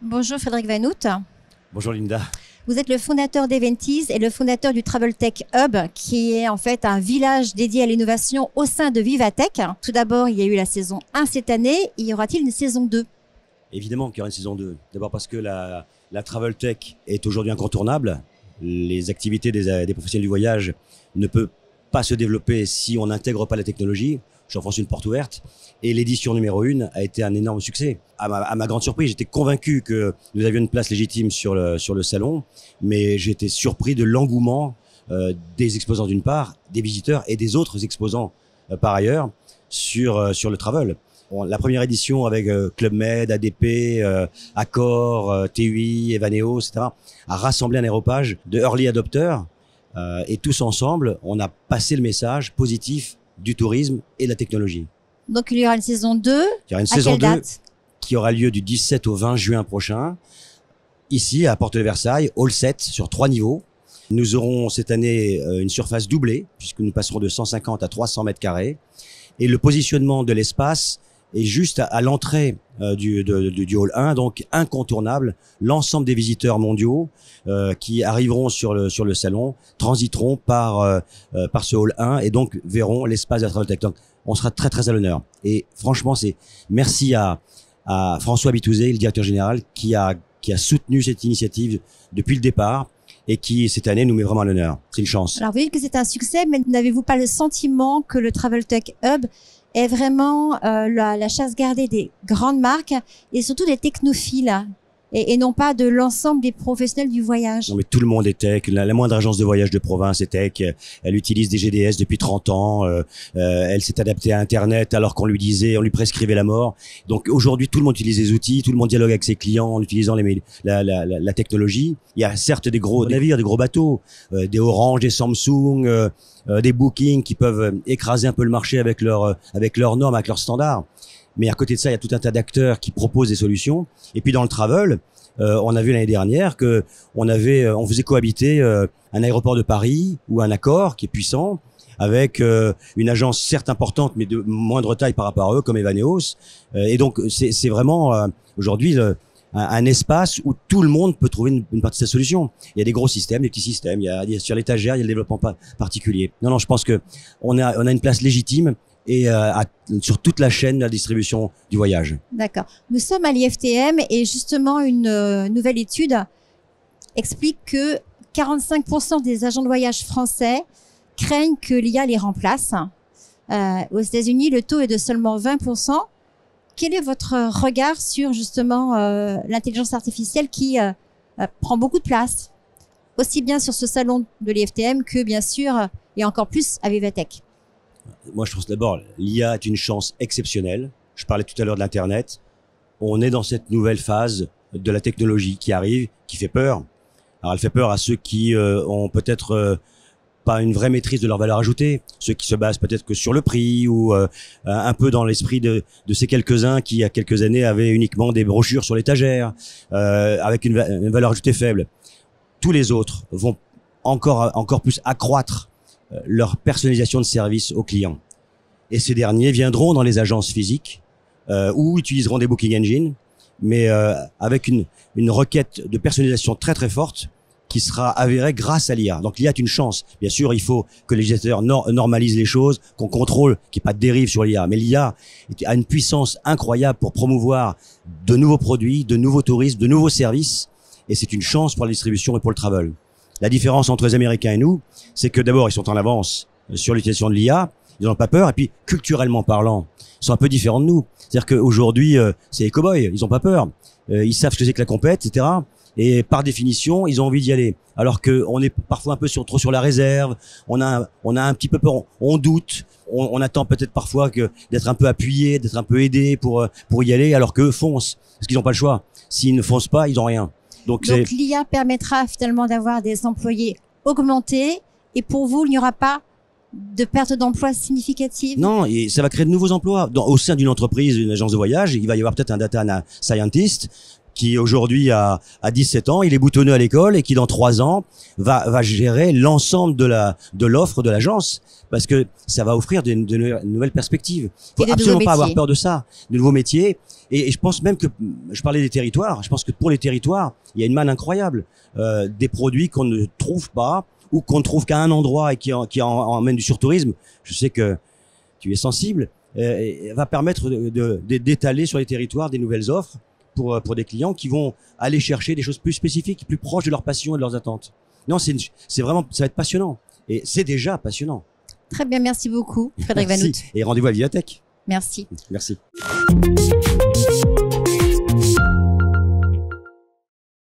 Bonjour Frédéric Van Hout. Bonjour Linda. Vous êtes le fondateur d'Eventis et le fondateur du Travel Tech Hub, qui est en fait un village dédié à l'innovation au sein de Vivatech. Tout d'abord, il y a eu la saison 1 cette année. Y aura-t-il une saison 2? Évidemment qu'il y aura une saison 2. D'abord parce que la Travel Tech est aujourd'hui incontournable. Les activités des professionnels du voyage ne peuvent pas se développer si on n'intègre pas la technologie. J'enfonce une porte ouverte. Et l'édition numéro 1 a été un énorme succès. À ma grande surprise, j'étais convaincu que nous avions une place légitime sur le salon, mais j'ai été surpris de l'engouement des exposants d'une part, des visiteurs et des autres exposants par ailleurs sur le travel. La première édition avec Club Med, ADP, Accor, TUI, Evaneo, etc. a rassemblé un aéropage de early adopters et tous ensemble, on a passé le message positif du tourisme et de la technologie. Donc il y aura une saison 2. Il y aura une saison 2 qui aura lieu du 17 au 20 juin prochain, ici à Porte de Versailles, Hall 7, sur 3 niveaux. Nous aurons cette année une surface doublée, puisque nous passerons de 150 à 300 mètres carrés. Et le positionnement de l'espace est juste à l'entrée du Hall 1, donc incontournable. L'ensemble des visiteurs mondiaux qui arriveront sur le salon transiteront par ce Hall 1 et donc verront l'espace de la Travel Tech. Donc, on sera très très à l'honneur. Et franchement, c'est merci à François Bitouzé, le directeur général, qui a soutenu cette initiative depuis le départ et qui cette année nous met vraiment à l'honneur. C'est une chance. Alors vous dites que c'est un succès, mais n'avez-vous pas le sentiment que le Travel Tech Hub est vraiment la chasse gardée des grandes marques et surtout des technophiles et non pas de l'ensemble des professionnels du voyage? Non, mais tout le monde est tech. La moindre agence de voyage de province est tech. Elle utilise des GDS depuis 30 ans. Elle s'est adaptée à Internet alors qu'on lui prescrivait la mort. Donc aujourd'hui, tout le monde utilise des outils, tout le monde dialogue avec ses clients en utilisant la technologie. Il y a certes des gros navires, des gros bateaux, des Orange, des Samsung, des Booking qui peuvent écraser un peu le marché avec leurs normes, avec leurs standards. Mais à côté de ça, il y a tout un tas d'acteurs qui proposent des solutions. Et puis dans le travel, on a vu l'année dernière que on faisait cohabiter un aéroport de Paris ou un Accor qui est puissant avec une agence certes importante mais de moindre taille par rapport à eux comme Evaneos. Et donc c'est vraiment aujourd'hui un espace où tout le monde peut trouver une partie de sa solution. Il y a des gros systèmes, des petits systèmes. Il y a sur l'étagère, il y a le développement particulier. Non, je pense que on a une place légitime et sur toute la chaîne de la distribution du voyage. D'accord. Nous sommes à l'IFTM et justement une nouvelle étude explique que 45% des agents de voyage français craignent que l'IA les remplace. Aux États-Unis, le taux est de seulement 20%. Quel est votre regard sur justement l'intelligence artificielle qui prend beaucoup de place, aussi bien sur ce salon de l'IFTM que bien sûr et encore plus à Vivatech? Moi, je pense d'abord, l'IA est une chance exceptionnelle. Je parlais tout à l'heure de l'Internet. On est dans cette nouvelle phase de la technologie qui arrive, qui fait peur. Alors, elle fait peur à ceux qui ont peut-être pas une vraie maîtrise de leur valeur ajoutée, ceux qui se basent peut-être que sur le prix ou un peu dans l'esprit de ces quelques-uns qui, il y a quelques années, avaient uniquement des brochures sur l'étagère avec une valeur ajoutée faible. Tous les autres vont encore plus accroître leur personnalisation de service aux clients. Et ces derniers viendront dans les agences physiques ou utiliseront des booking engines, mais avec une requête de personnalisation très très forte qui sera avérée grâce à l'IA. Donc l'IA est une chance. Bien sûr, il faut que les législateurs normalisent les choses, qu'on contrôle qu'il n'y ait pas de dérive sur l'IA. Mais l'IA a une puissance incroyable pour promouvoir de nouveaux produits, de nouveaux touristes, de nouveaux services. Et c'est une chance pour la distribution et pour le travel. La différence entre les Américains et nous, c'est que d'abord, ils sont en avance sur l'utilisation de l'IA, ils n'ont pas peur, et puis culturellement parlant, ils sont un peu différents de nous. C'est-à-dire qu'aujourd'hui, c'est les cow-boys, ils n'ont pas peur, ils savent ce que c'est que la compète, etc. Et par définition, ils ont envie d'y aller. Alors que on est parfois un peu trop sur la réserve, on a un petit peu peur, on doute, on attend peut-être parfois d'être un peu appuyé, d'être un peu aidé pour y aller, alors qu'eux foncent, parce qu'ils n'ont pas le choix. S'ils ne foncent pas, ils n'ont rien. Donc l'IA permettra finalement d'avoir des employés augmentés et pour vous, il n'y aura pas de perte d'emploi significative? Non, et ça va créer de nouveaux emplois. Au sein d'une entreprise, une agence de voyage, il va y avoir peut-être un data scientist qui aujourd'hui a 17 ans, il est boutonneux à l'école et qui dans 3 ans va gérer l'ensemble de l'offre de l'agence, parce que ça va offrir de nouvelles perspectives. Il faut absolument pas avoir peur de ça, de nouveaux métiers. Et je pense même que, je parlais des territoires, je pense que pour les territoires, il y a une manne incroyable, des produits qu'on ne trouve pas ou qu'on ne trouve qu'à un endroit et qui emmène du surtourisme. Je sais que tu es sensible, va permettre d'étaler sur les territoires des nouvelles offres pour des clients qui vont aller chercher des choses plus spécifiques, plus proches de leurs passions et de leurs attentes. Non, c'est vraiment, ça va être passionnant. Et c'est déjà passionnant. Très bien, merci beaucoup, Frédéric Vanout. Et rendez-vous à la Vivatech. Merci. Merci.